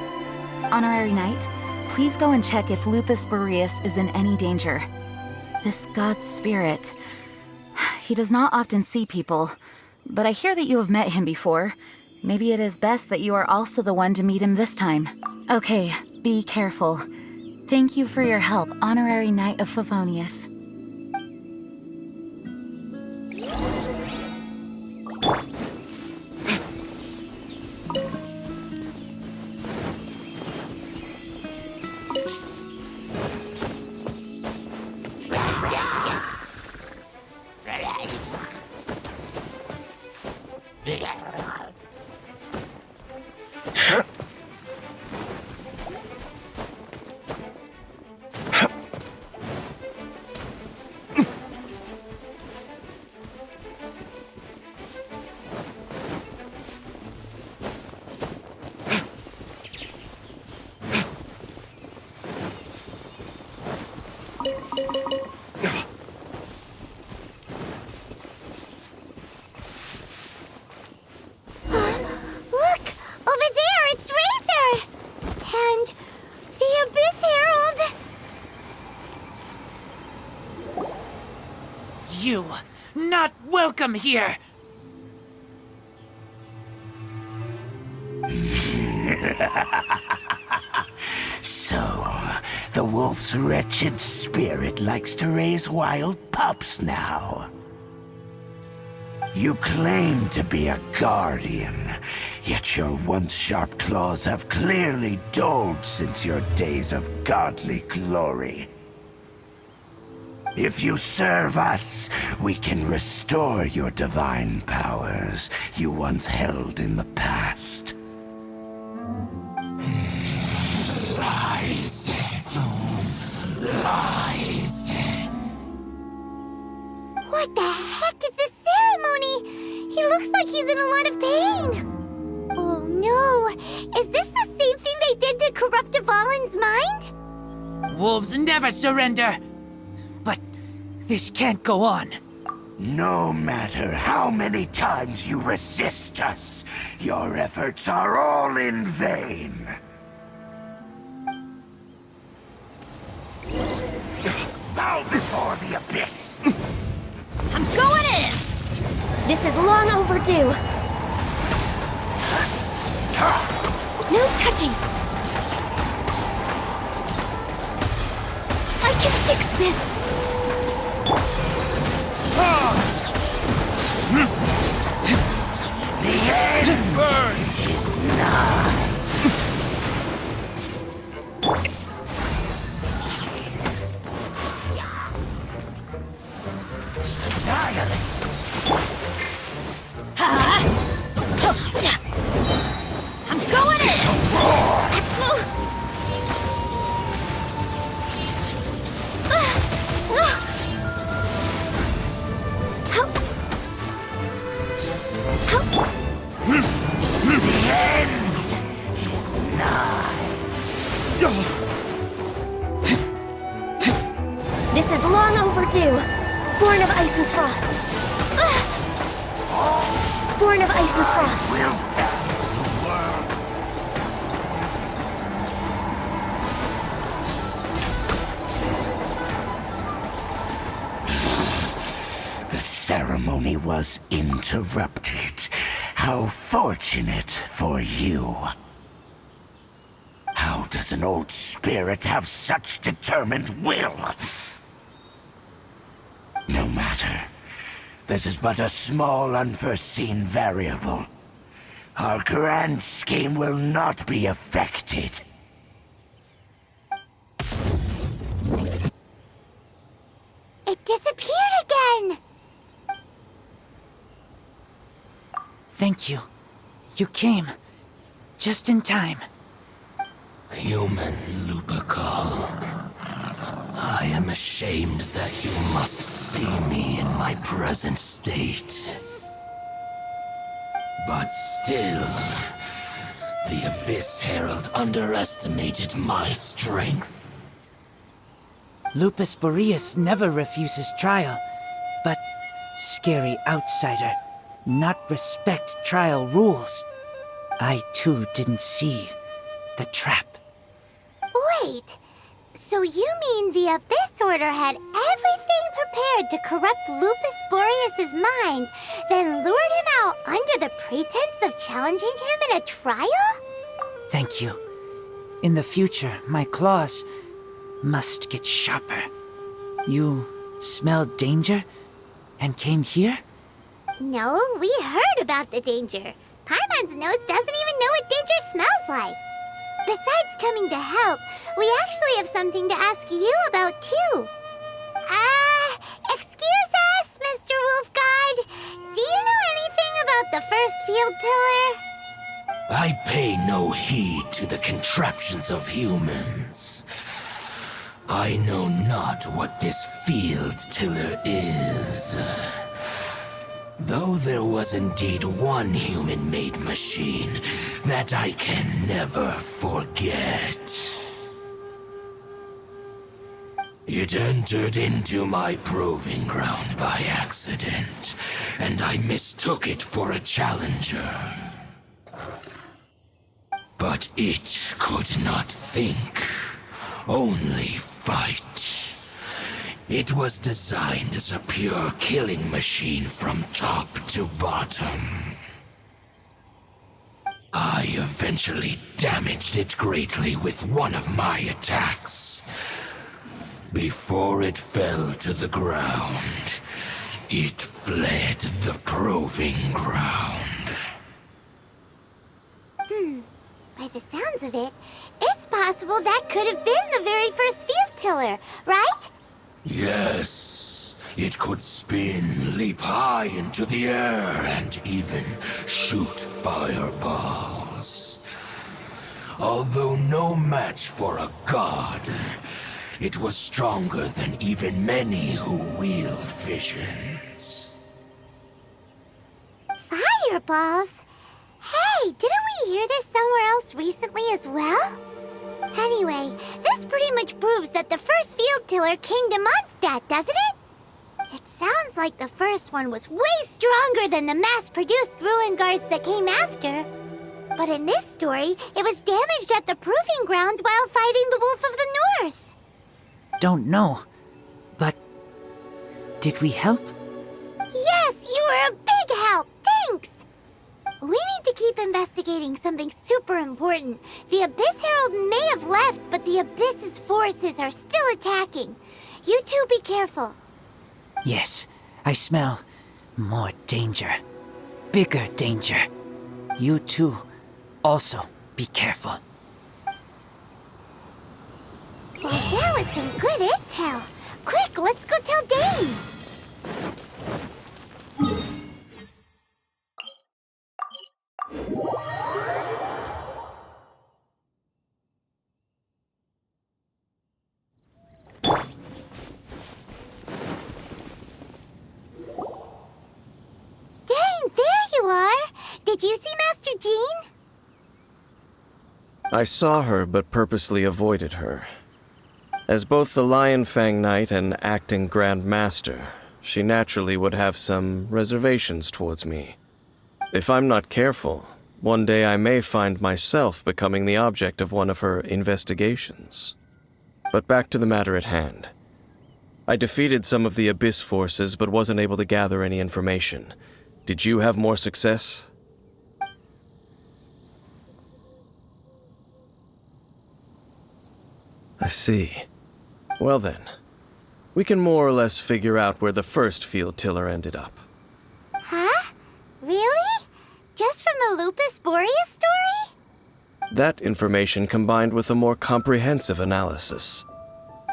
S9: Honorary Knight, please go and check if Lupus Boreas is in any danger. This god's spirit... he does not often see people, but I hear that you have met him before. Maybe it is best that you are also the one to meet him this time. Okay, be careful. Thank you for your help, Honorary Knight of Favonius.
S10: you not welcome here.
S5: So, the wolf's wretched spirit likes to raise wild pups now. You claim to be a guardian, yet your once sharp claws have clearly dulled since your days of godly glory. If you serve us, we can restore your divine powers you once held in the past. Lies. Lies.
S2: What the heck is this ceremony? He looks like he's in a lot of pain. Oh no, is this the same thing they did to corrupt Dvalin's mind?
S10: Wolves never surrender. But this can't go on.
S5: No matter how many times you resist us, your efforts are all in vain. Bow before the abyss!
S3: I'm going in! This is long overdue. No touching! I can fix this!
S5: The end is nigh.
S3: I'm going in!
S5: The end is nigh.
S3: This is long overdue. Born of ice and frost. Born of ice and frost.
S5: Will damage the world. The ceremony was interrupted. How fortunate for you. How does an old spirit have such determined will? No matter. This is but a small unforeseen variable. Our grand scheme will not be affected.
S2: It disappeared again!
S10: Thank you. You came. Just in time.
S5: Human Lupercal. I am ashamed that you must see me in my present state. But still, the Abyss Herald underestimated my strength.
S10: Lupus Boreas never refuses trial, but scary outsider, not respect trial rules. I too didn't see the trap.
S2: Wait, so you mean the Abyss Order had everything prepared to corrupt Lupus Boreas' mind, then lured him out under the pretense of challenging him in a trial?
S10: Thank you. In the future, my claws must get sharper. You smelled danger and came here?
S2: No, we heard about the danger. Paimon's nose doesn't even know what danger smells like. Besides coming to help, we actually have something to ask you about too. Excuse us, Mr. Wolf Guide. Do you know anything about the first field tiller?
S5: I pay no heed to the contraptions of humans. I know not what this field tiller is. Though there was indeed one human-made machine that I can never forget. It entered into my proving ground by accident, and I mistook it for a challenger. But it could not think, only fight. It was designed as a pure killing machine from top to bottom. I eventually damaged it greatly with one of my attacks. Before it fell to the ground, it fled the proving ground.
S2: By the sounds of it, it's possible that could have been the very first field tiller, right?
S5: Yes, it could spin, leap high into the air, and even shoot fireballs. Although no match for a god, it was stronger than even many who wield visions.
S2: Fireballs? Hey, didn't we hear this somewhere else recently as well? Anyway, this pretty much proves that the first field tiller came to Mondstadt, doesn't it? It sounds like the first one was way stronger than the mass-produced ruin guards that came after. But in this story, it was damaged at the proving ground while fighting the Wolf of the North.
S10: Don't know, but did we help?
S2: Yes, you were a big help. Thanks. We need to keep investigating something super important. The Abyss Herald may have left, but the Abyss's forces are still attacking. You two be careful.
S10: Yes, I smell more danger. Bigger danger. You too, also be careful.
S2: Well, that was some good intel. Quick, let's go tell Dane. Dane, there you are. Did you see Master Jean?
S4: I saw her, but purposely avoided her. As both the Lion Fang Knight and acting Grand Master, she naturally would have some reservations towards me. If I'm not careful, one day I may find myself becoming the object of one of her investigations. But back to the matter at hand. I defeated some of the Abyss forces, but wasn't able to gather any information. Did you have more success? I see. Well then, we can more or less figure out where the first field tiller ended up.
S2: Huh? Really? Just from the Lupus Boreas story?
S4: That information combined with a more comprehensive analysis.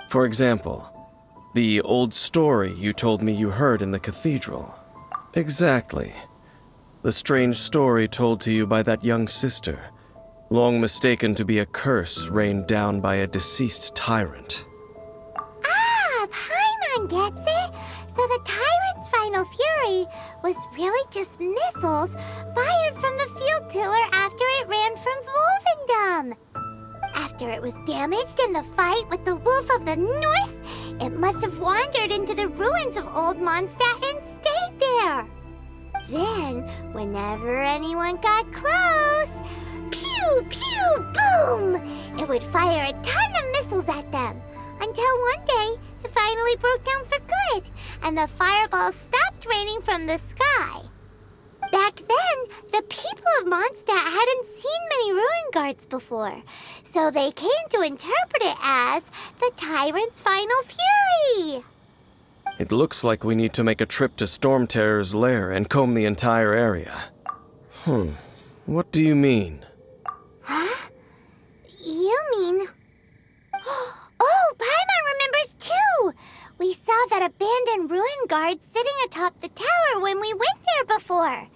S4: For example, the old story you told me you heard in the cathedral. Exactly. The strange story told to you by that young sister, long mistaken to be a curse rained down by a deceased tyrant.
S2: Ah, Paimon gets it. So the tyrant's final fury was really just missiles fired from the field tiller after it ran from Wolvendom. After it was damaged in the fight with the Wolf of the North, it must have wandered into the ruins of Old Mondstadt and stayed there. Then, whenever anyone got close, pew, pew, boom! It would fire a ton of missiles at them, until one day it finally broke down for good, and the fireballs stopped raining from the sky. Back then, the people of Mondstadt hadn't seen many ruin guards before, so they came to interpret it as the tyrant's final fury.
S4: It looks like we need to make a trip to Storm Terror's lair and comb the entire area. What do you mean?
S2: Huh? You mean... Oh, Paimon remembers too! We saw that abandoned ruin guard sitting atop the tower when we went there before.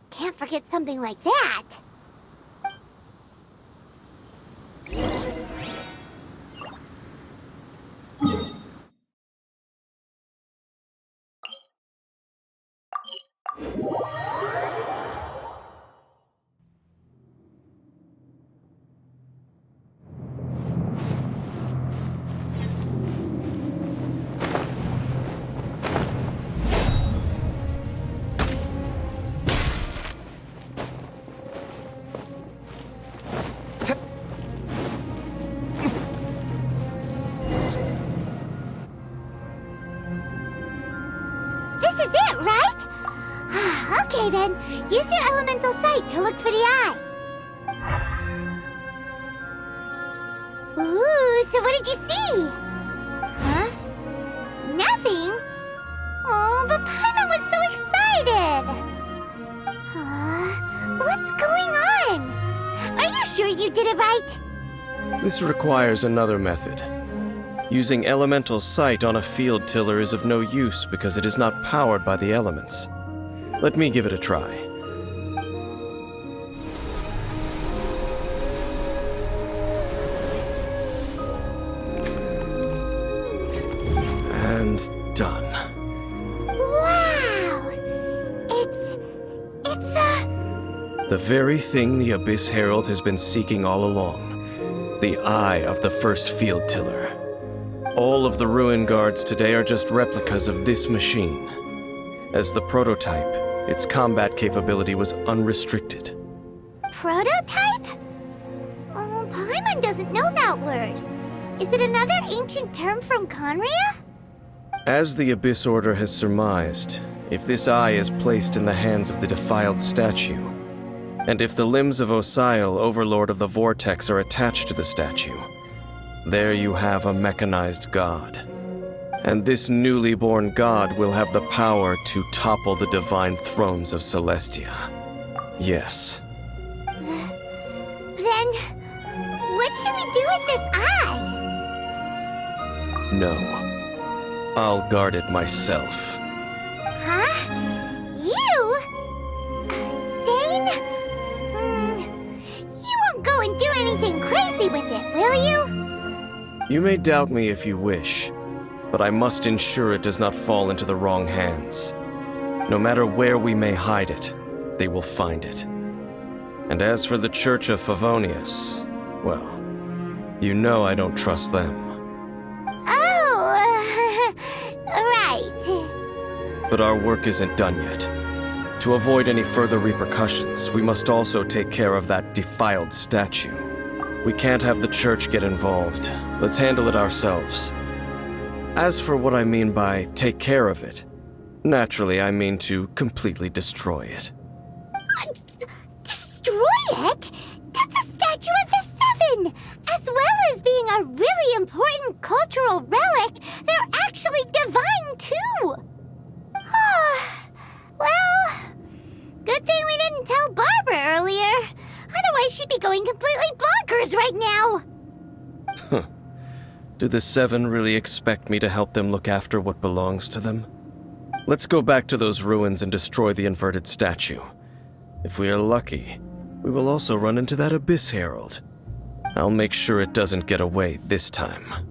S2: Can't forget something like that. This is it, right? Okay then, use your elemental sight to look for the eye. Ooh, so what did you see? Huh? Nothing? Oh, but Paimon was so excited! What's going on? Are you sure you did it right?
S4: This requires another method. Using elemental sight on a field tiller is of no use because it is not powered by the elements. Let me give it a try. And done.
S2: Wow!
S4: The very thing the Abyss Herald has been seeking all along. The eye of the first field tiller. All of the ruin guards today are just replicas of this machine. As the prototype, its combat capability was unrestricted.
S2: Prototype? Oh, Paimon doesn't know that word. Is it another ancient term from Conria?
S4: As the Abyss Order has surmised, if this eye is placed in the hands of the defiled statue, and if the limbs of Osial, Overlord of the Vortex, are attached to the statue, there you have a mechanized god. And this newly born god will have the power to topple the divine thrones of Celestia. Yes.
S2: Then, what should we do with this eye?
S4: No. I'll guard it myself.
S2: Huh? You? Dane? You won't go and do anything crazy with it, will you?
S4: You may doubt me if you wish, but I must ensure it does not fall into the wrong hands. No matter where we may hide it, they will find it. And as for the Church of Favonius, well, you know I don't trust them.
S2: Oh, right.
S4: But our work isn't done yet. To avoid any further repercussions, we must also take care of that defiled statue. We can't have the Church get involved. Let's handle it ourselves. As for what I mean by take care of it, naturally I mean to completely destroy it.
S2: Destroy it? That's a statue of the Seven! As well as being a really important cultural relic, they're actually divine too! Well, good thing we didn't tell Barbara earlier. Otherwise she'd be going completely bonkers right now!
S4: Do the Seven really expect me to help them look after what belongs to them? Let's go back to those ruins and destroy the inverted statue. If we are lucky, we will also run into that Abyss Herald. I'll make sure it doesn't get away this time.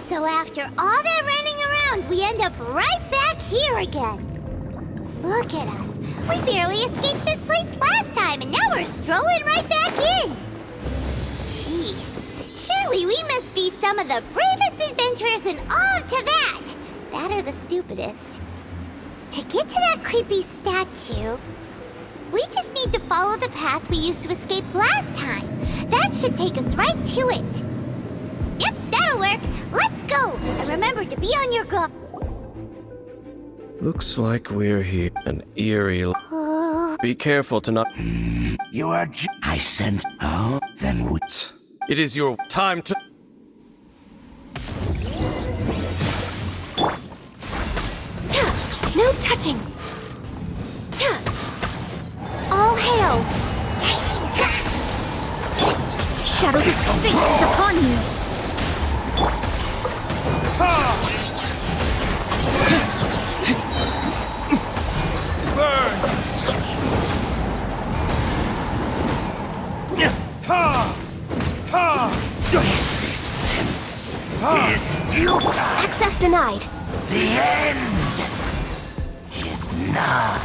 S2: So after all that running around, we end up right back here again. Look at us. We barely escaped this place last time, and now we're strolling right back in. Gee, surely we must be some of the bravest adventurers in all of Teyvat. That or the stupidest. To get to that creepy statue, we just need to follow the path we used to escape last time. That should take us right to it. Yep, that'll work. Let's go. And remember to be on your guard.
S4: Looks like we're here. An eerie... Be careful to not...
S5: You are I sent... Oh, then we...
S4: It is your time to...
S3: No touching!
S2: All hail
S7: shadows of fate is upon you.
S5: Resistance is futile.
S3: Access denied.
S5: The end is nigh.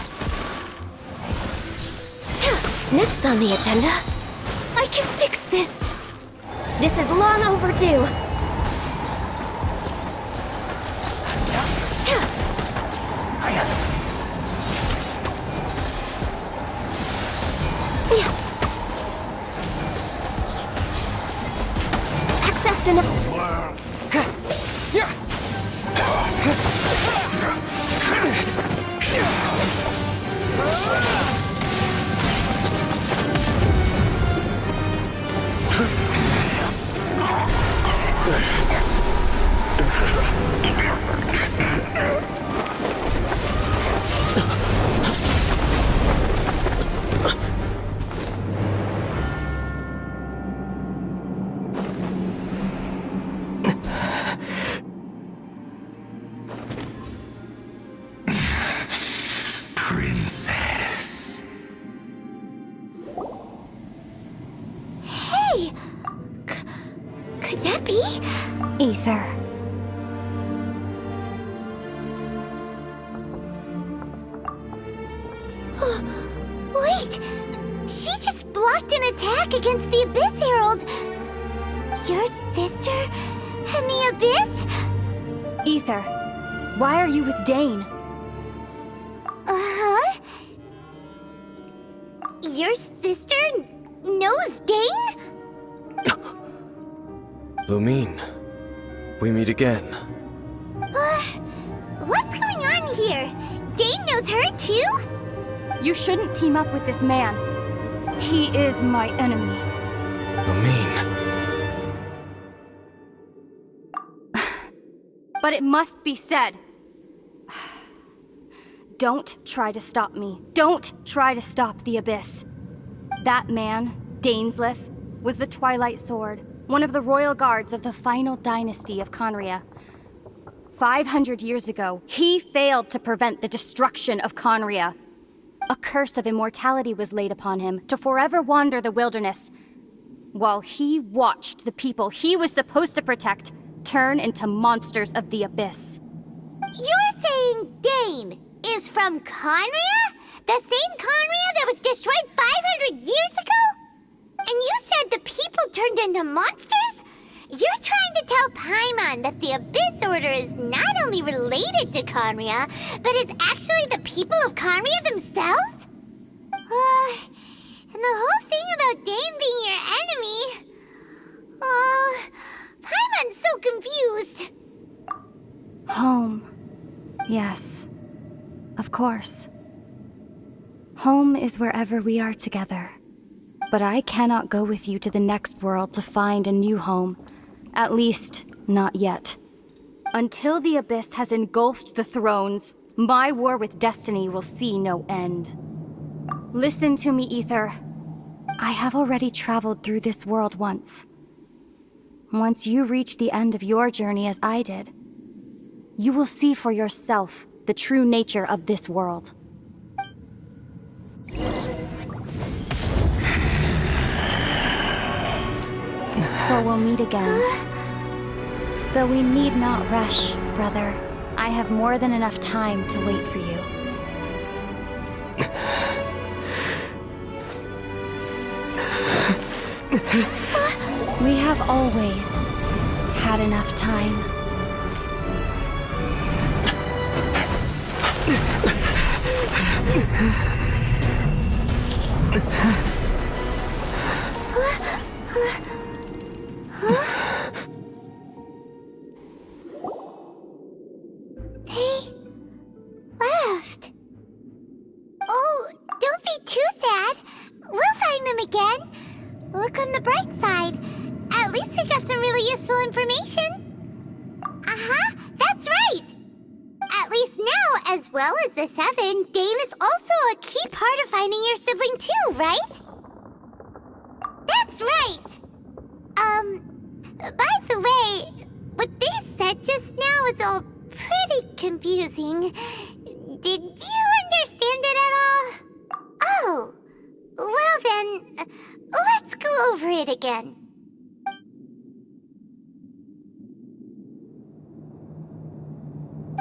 S3: Next on the agenda, I can fix this. This is long overdue. Access denied.
S5: Princess.
S2: Hey! Could that be?
S7: Ether.
S2: Wait! She just blocked an attack against the Abyss Herald! Your sister and the Abyss?
S7: Ether, why are you with Dane?
S2: Uh-huh? Your sister knows Dane?
S4: Lumine, we meet again.
S2: What's going on here? Dane knows her too?
S7: You shouldn't team up with this man. He is my enemy.
S4: Lumine.
S7: But it must be said. Don't try to stop me. Don't try to stop the Abyss. That man, Dainsleif, was the Twilight Sword, one of the royal guards of the final dynasty of Conria. 500 years ago, he failed to prevent the destruction of Conria. A curse of immortality was laid upon him to forever wander the wilderness, while he watched the people he was supposed to protect turn into monsters of the Abyss.
S2: You're saying Dane is from Conria? The same Conria that was destroyed 500 years ago? And you said the people turned into monsters? You're trying to tell Paimon that the Abyss Order is not only related to Conria, but is actually the people of Conria themselves? And the whole thing about Dane being your enemy... Paimon's so confused.
S7: Home. Yes. Of course. Home is wherever we are together. But I cannot go with you to the next world to find a new home. At least, not yet. Until the Abyss has engulfed the thrones, my war with destiny will see no end. Listen to me, Ether. I have already traveled through this world once. Once you reach the end of your journey as I did, you will see for yourself the true nature of this world. So we'll meet again. Though we need not rush, brother. I have more than enough time to wait for you. We have always had enough time.
S2: They left. Oh, don't be too sad. We'll find them again. Look on the bright side. At least we got some really useful information. Uh-huh, that's right. At least now, as well as the Seven, Dane is also a key part of finding your sibling too, right? That's right. By the way, what they said just now is all pretty confusing. Did you understand it at all? Oh, well then, let's go over it again.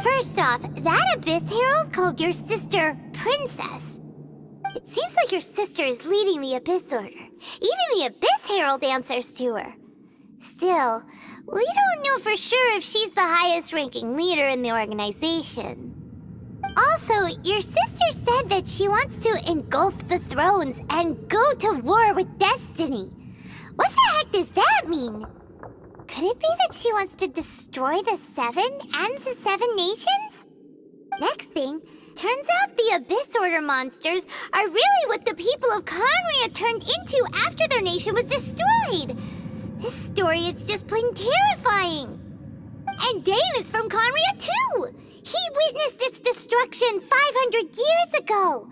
S2: First off, that Abyss Herald called your sister Princess. It seems like your sister is leading the Abyss Order. Even the Abyss Herald answers to her. Still, we don't know for sure if she's the highest-ranking leader in the organization. Also, your sister said that she wants to engulf the thrones and go to war with Destiny. What the heck does that mean? Could it be that she wants to destroy the Seven and the Seven Nations? Next thing, turns out the Abyss Order monsters are really what the people of Conria turned into after their nation was destroyed. This story is just plain terrifying. And Dane is from Conria too. He witnessed its destruction 500 years ago.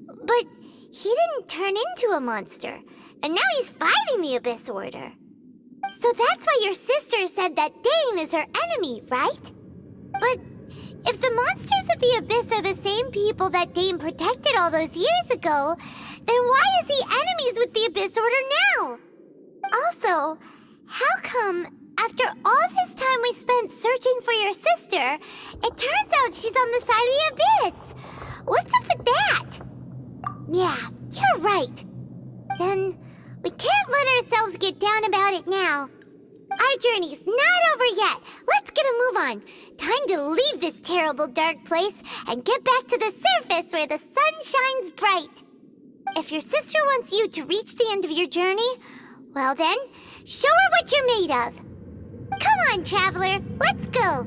S2: But he didn't turn into a monster, and now he's fighting the Abyss Order. So that's why your sister said that Dane is her enemy, right? But if the monsters of the Abyss are the same people that Dane protected all those years ago, then why is he enemies with the Abyss Order now? Also, how come, after all this time we spent searching for your sister, it turns out she's on the side of the Abyss? What's up with that? Yeah, you're right. Then we can't let ourselves get down about it now. Our journey's not over yet. Let's get a move on. Time to leave this terrible dark place and get back to the surface where the sun shines bright. If your sister wants you to reach the end of your journey, well then, show her what you're made of. Come on, traveler, let's go.